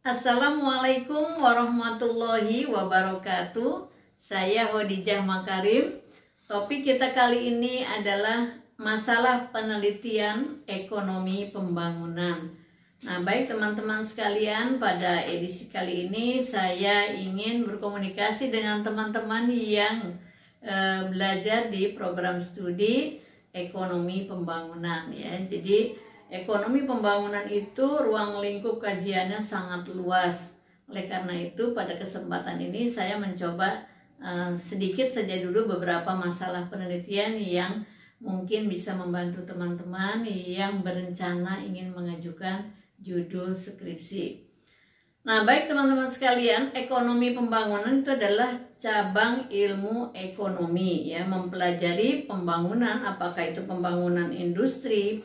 Assalamualaikum warahmatullahi wabarakatuh. Saya Khadijah Makarim. Topik kita kali ini adalah masalah penelitian ekonomi pembangunan. Nah, baik teman-teman sekalian, pada edisi kali ini saya ingin berkomunikasi dengan teman-teman yang belajar di program studi ekonomi pembangunan ya. Jadi ekonomi pembangunan itu ruang lingkup kajiannya sangat luas. Oleh karena itu pada kesempatan ini saya mencoba sedikit saja dulu beberapa masalah penelitian yang mungkin bisa membantu teman-teman yang berencana ingin mengajukan judul skripsi. Nah, baik teman-teman sekalian, ekonomi pembangunan itu adalah cabang ilmu ekonomi ya, mempelajari pembangunan, apakah itu pembangunan industri,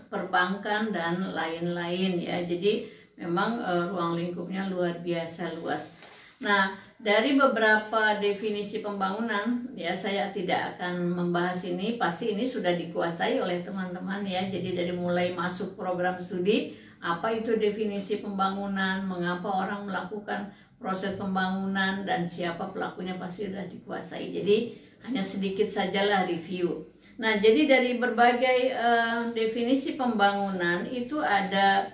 perbankan dan lain-lain ya. Jadi memang ruang lingkupnya luar biasa luas. Nah, dari beberapa definisi pembangunan ya, saya tidak akan membahas ini, pasti ini sudah dikuasai oleh teman-teman ya. Jadi dari mulai masuk program studi, apa itu definisi pembangunan, mengapa orang melakukan proses pembangunan, dan siapa pelakunya pasti sudah dikuasai. Jadi hanya sedikit sajalah review. Nah, jadi dari berbagai definisi pembangunan itu ada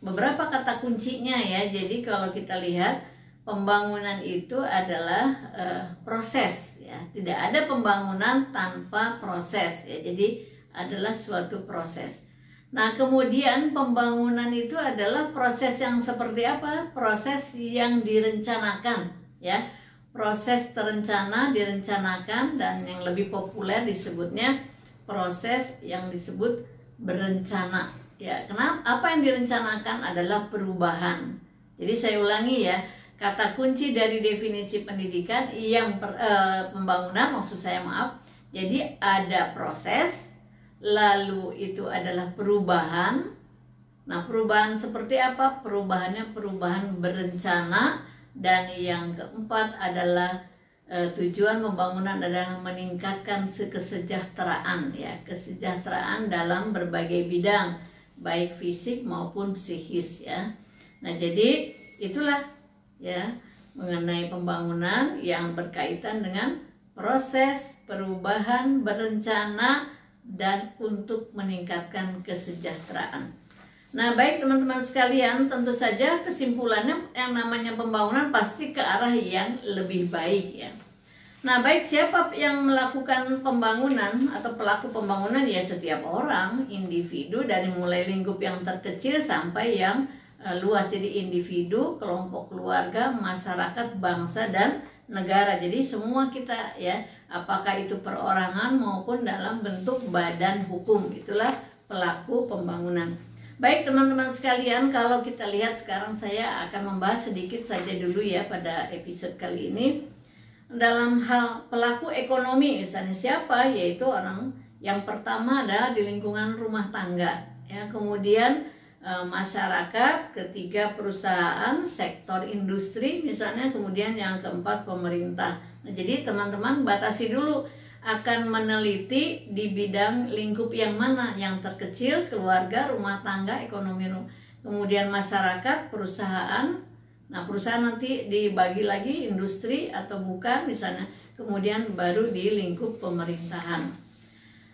beberapa kata kuncinya ya. Jadi kalau kita lihat, pembangunan itu adalah proses ya. Tidak ada pembangunan tanpa proses ya. Jadi adalah suatu proses. Nah, kemudian pembangunan itu adalah proses yang seperti apa? Proses yang direncanakan ya. Proses terencana, direncanakan, dan yang lebih populer disebutnya proses yang disebut berencana ya. Kenapa? Apa yang direncanakan adalah perubahan. Jadi saya ulangi ya, kata kunci dari definisi pendidikan yang pembangunan, maksud saya maaf. Jadi ada proses, lalu itu adalah perubahan. Nah, perubahan seperti apa? Perubahannya perubahan berencana. Dan yang keempat adalah tujuan pembangunan adalah meningkatkan kesejahteraan ya, kesejahteraan dalam berbagai bidang, baik fisik maupun psikis ya. Nah, jadi itulah ya mengenai pembangunan yang berkaitan dengan proses perubahan berencana dan untuk meningkatkan kesejahteraan. Nah, baik teman-teman sekalian, tentu saja kesimpulannya yang namanya pembangunan pasti ke arah yang lebih baik ya. Nah, baik, siapa yang melakukan pembangunan atau pelaku pembangunan? Ya, setiap orang, individu, dari mulai lingkup yang terkecil sampai yang luas. Jadi individu, kelompok keluarga, masyarakat, bangsa, dan negara. Jadi semua kita ya, apakah itu perorangan maupun dalam bentuk badan hukum, itulah pelaku pembangunan. Baik teman-teman sekalian, kalau kita lihat sekarang saya akan membahas sedikit saja dulu ya pada episode kali ini. Dalam hal pelaku ekonomi misalnya siapa? Yaitu orang yang pertama adalah di lingkungan rumah tangga ya, kemudian masyarakat, ketiga perusahaan, sektor industri misalnya, kemudian yang keempat pemerintah. Nah, jadi teman-teman batasi dulu akan meneliti di bidang lingkup yang mana, yang terkecil, keluarga, rumah tangga, ekonomi, kemudian masyarakat, perusahaan. Nah, perusahaan nanti dibagi lagi industri atau bukan misalnya, kemudian baru di lingkup pemerintahan.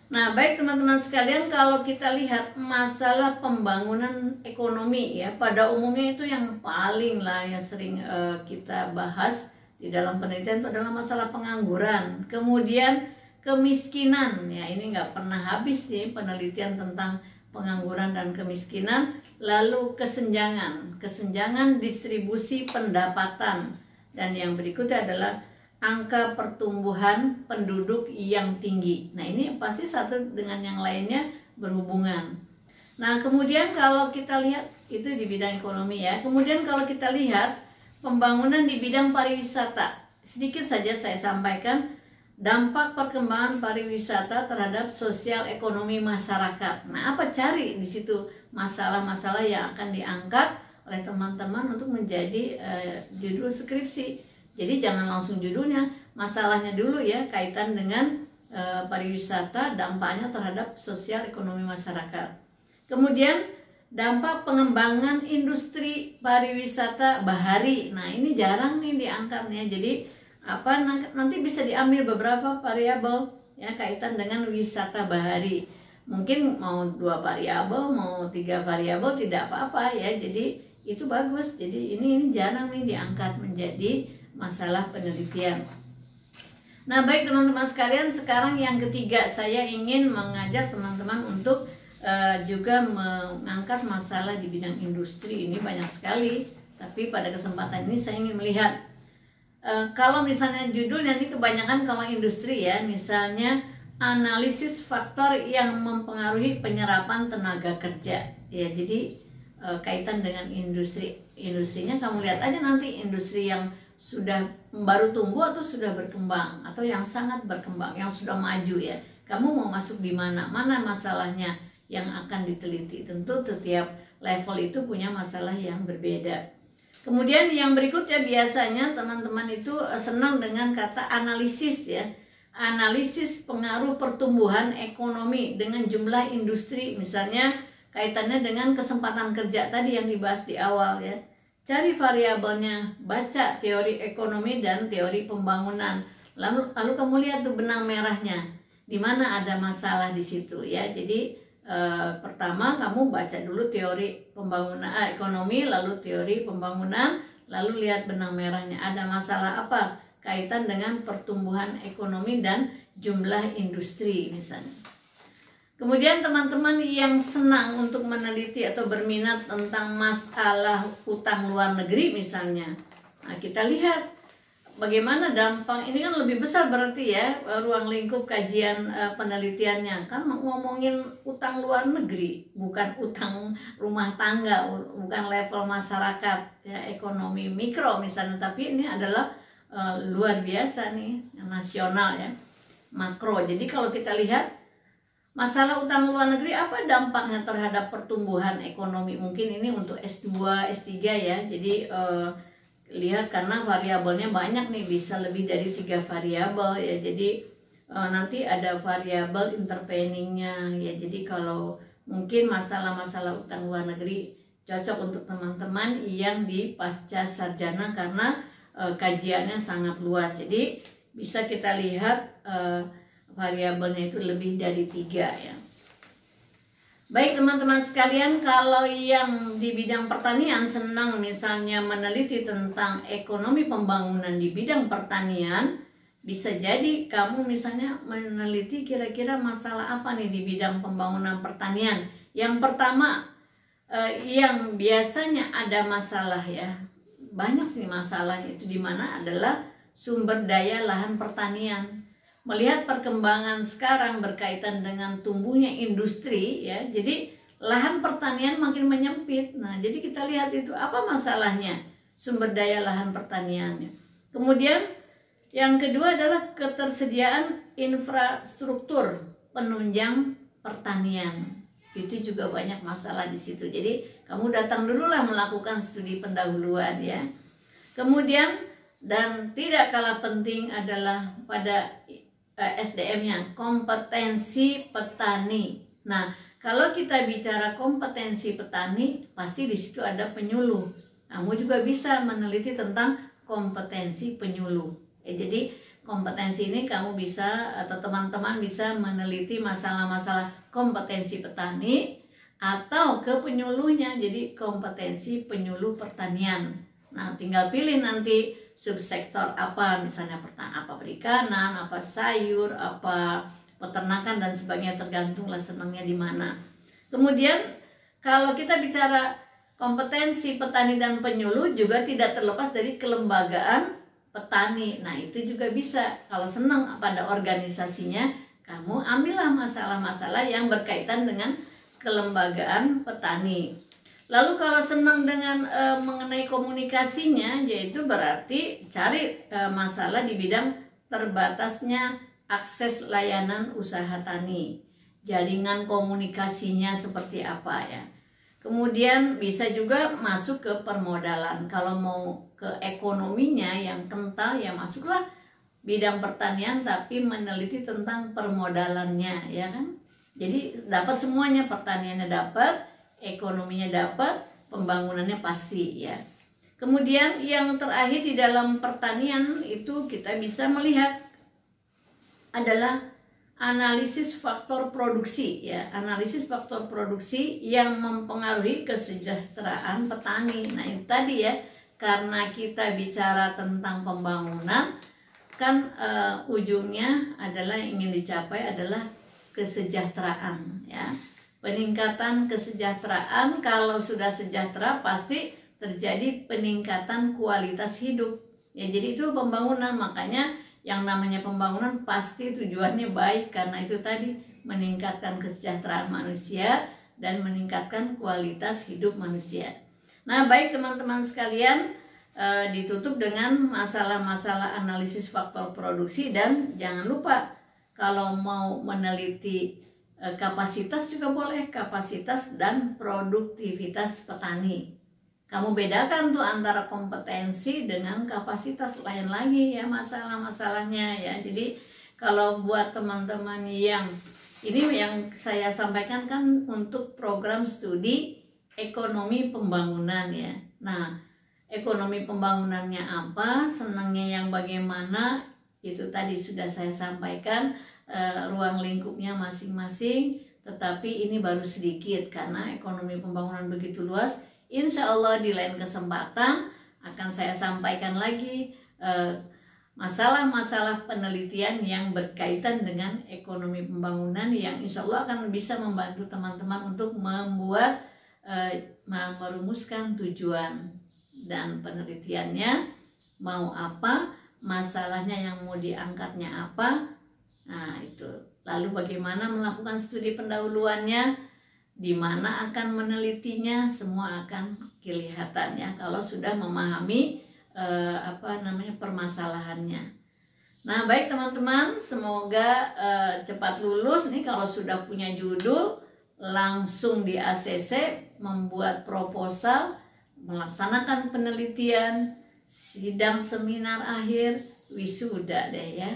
Nah, baik teman-teman sekalian, kalau kita lihat masalah pembangunan ekonomi ya, pada umumnya itu yang paling lah yang sering kita bahas di dalam penelitian itu adalah masalah pengangguran, kemudian kemiskinan ya, ini nggak pernah habis nih penelitian tentang pengangguran dan kemiskinan. Lalu kesenjangan distribusi pendapatan, dan yang berikutnya adalah angka pertumbuhan penduduk yang tinggi. Nah, ini pasti satu dengan yang lainnya berhubungan. Nah, kemudian kalau kita lihat itu di bidang ekonomi ya. Kemudian kalau kita lihat pembangunan di bidang pariwisata, sedikit saja saya sampaikan dampak perkembangan pariwisata terhadap sosial ekonomi masyarakat. Nah, apa cari di situ masalah-masalah yang akan diangkat oleh teman-teman untuk menjadi judul skripsi. Jadi jangan langsung judulnya, masalahnya dulu ya, kaitan dengan pariwisata, dampaknya terhadap sosial ekonomi masyarakat. Kemudian dampak pengembangan industri pariwisata bahari. Nah, ini jarang nih diangkatnya. Jadi nanti bisa diambil beberapa variabel ya kaitan dengan wisata bahari. Mungkin mau 2 variabel, mau 3 variabel tidak apa-apa ya. Jadi itu bagus. Jadi ini jarang nih diangkat menjadi masalah penelitian. Nah, baik teman-teman sekalian, sekarang yang ketiga saya ingin mengajak teman-teman untuk juga mengangkat masalah di bidang industri. Ini banyak sekali, tapi pada kesempatan ini saya ingin melihat kalau misalnya judulnya ini kebanyakan kalau industri ya, misalnya analisis faktor yang mempengaruhi penyerapan tenaga kerja ya. Jadi kaitan dengan industrinya kamu lihat aja nanti industri yang sudah baru tumbuh atau sudah berkembang atau yang sangat berkembang, yang sudah maju ya. Kamu mau masuk di mana masalahnya yang akan diteliti. Tentu setiap level itu punya masalah yang berbeda. Kemudian yang berikutnya biasanya teman-teman itu senang dengan kata analisis ya. Analisis pengaruh pertumbuhan ekonomi dengan jumlah industri, misalnya kaitannya dengan kesempatan kerja tadi yang dibahas di awal ya. Cari variabelnya, baca teori ekonomi dan teori pembangunan. Lalu kamu lihat tuh benang merahnya, di mana ada masalah di situ ya. Jadi pertama kamu baca dulu teori pembangunan ekonomi, lalu teori pembangunan, lalu lihat benang merahnya ada masalah apa kaitan dengan pertumbuhan ekonomi dan jumlah industri misalnya. Kemudian teman-teman yang senang untuk meneliti atau berminat tentang masalah utang luar negeri misalnya, nah kita lihat bagaimana dampak ini kan lebih besar berarti ya ruang lingkup kajian penelitiannya kan ngomongin utang luar negeri, bukan utang rumah tangga, bukan level masyarakat ya, ekonomi mikro misalnya, tapi ini adalah luar biasa nih nasional ya, makro. Jadi kalau kita lihat masalah utang luar negeri apa dampaknya terhadap pertumbuhan ekonomi, mungkin ini untuk S2, S3 ya. Jadi lihat karena variabelnya banyak nih, bisa lebih dari 3 variabel ya. Jadi nanti ada variabel interveningnya ya. Jadi kalau mungkin masalah-masalah utang luar negeri cocok untuk teman-teman yang di pasca sarjana karena kajiannya sangat luas. Jadi bisa kita lihat variabelnya itu lebih dari 3 ya. Baik teman-teman sekalian, kalau yang di bidang pertanian senang misalnya meneliti tentang ekonomi pembangunan di bidang pertanian, bisa jadi kamu misalnya meneliti kira-kira masalah apa nih di bidang pembangunan pertanian. Yang pertama yang biasanya ada masalah ya, banyak sih masalahnya itu di mana adalah sumber daya lahan pertanian. Melihat perkembangan sekarang berkaitan dengan tumbuhnya industri ya, jadi lahan pertanian makin menyempit. Nah, jadi kita lihat itu apa masalahnya sumber daya lahan pertaniannya. Kemudian yang kedua adalah ketersediaan infrastruktur penunjang pertanian. Itu juga banyak masalah di situ. Jadi kamu datang dulu lah melakukan studi pendahuluan ya. Kemudian dan tidak kalah penting adalah pada SDM-nya, kompetensi petani. Nah, kalau kita bicara kompetensi petani, pasti di situ ada penyuluh. Kamu juga bisa meneliti tentang kompetensi penyuluh. Jadi kompetensi ini kamu bisa atau teman-teman bisa meneliti masalah-masalah kompetensi petani atau ke penyuluhnya. Jadi kompetensi penyuluh pertanian. Nah, tinggal pilih nanti subsektor apa, misalnya apa perikanan, apa sayur, apa peternakan dan sebagainya, tergantunglah senangnya di mana. Kemudian kalau kita bicara kompetensi petani dan penyuluh juga tidak terlepas dari kelembagaan petani. Nah, itu juga bisa. Kalau senang pada organisasinya, kamu ambillah masalah-masalah yang berkaitan dengan kelembagaan petani. Lalu kalau senang dengan mengenai komunikasinya, yaitu berarti cari masalah di bidang terbatasnya akses layanan usaha tani. Jaringan komunikasinya seperti apa ya. Kemudian bisa juga masuk ke permodalan. Kalau mau ke ekonominya yang kental ya masuklah bidang pertanian tapi meneliti tentang permodalannya ya kan. Jadi dapat semuanya, pertaniannya dapat, ekonominya dapat, pembangunannya pasti ya. Kemudian yang terakhir di dalam pertanian itu kita bisa melihat adalah analisis faktor produksi ya, analisis faktor produksi yang mempengaruhi kesejahteraan petani. Nah itu tadi ya, karena kita bicara tentang pembangunan kan ujungnya adalah yang ingin dicapai adalah kesejahteraan ya. Peningkatan kesejahteraan, kalau sudah sejahtera pasti terjadi peningkatan kualitas hidup ya. Jadi itu pembangunan, makanya yang namanya pembangunan pasti tujuannya baik, karena itu tadi meningkatkan kesejahteraan manusia dan meningkatkan kualitas hidup manusia. Nah baik teman-teman sekalian, ditutup dengan masalah-masalah analisis faktor produksi, dan jangan lupa kalau mau meneliti kapasitas juga boleh, kapasitas dan produktivitas petani. Kamu bedakan tuh antara kompetensi dengan kapasitas, lain lagi ya masalah-masalahnya ya. Jadi kalau buat teman-teman yang ini yang saya sampaikan kan untuk program studi ekonomi pembangunan ya. Nah, ekonomi pembangunannya apa, senangnya yang bagaimana, itu tadi sudah saya sampaikan ruang lingkupnya masing-masing, tetapi ini baru sedikit karena ekonomi pembangunan begitu luas. Insya Allah di lain kesempatan akan saya sampaikan lagi masalah-masalah penelitian yang berkaitan dengan ekonomi pembangunan yang insya Allah akan bisa membantu teman-teman untuk membuat merumuskan tujuan dan penelitiannya mau apa, masalahnya yang mau diangkatnya apa. Nah itu, lalu bagaimana melakukan studi pendahuluannya, di mana akan menelitinya, semua akan kelihatan ya kalau sudah memahami permasalahannya. Nah baik teman-teman, semoga cepat lulus nih. Kalau sudah punya judul langsung di ACC membuat proposal, melaksanakan penelitian, sidang seminar akhir, wisuda deh ya.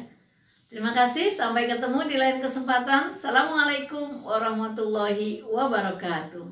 Terima kasih, sampai ketemu di lain kesempatan. Assalamualaikum warahmatullahi wabarakatuh.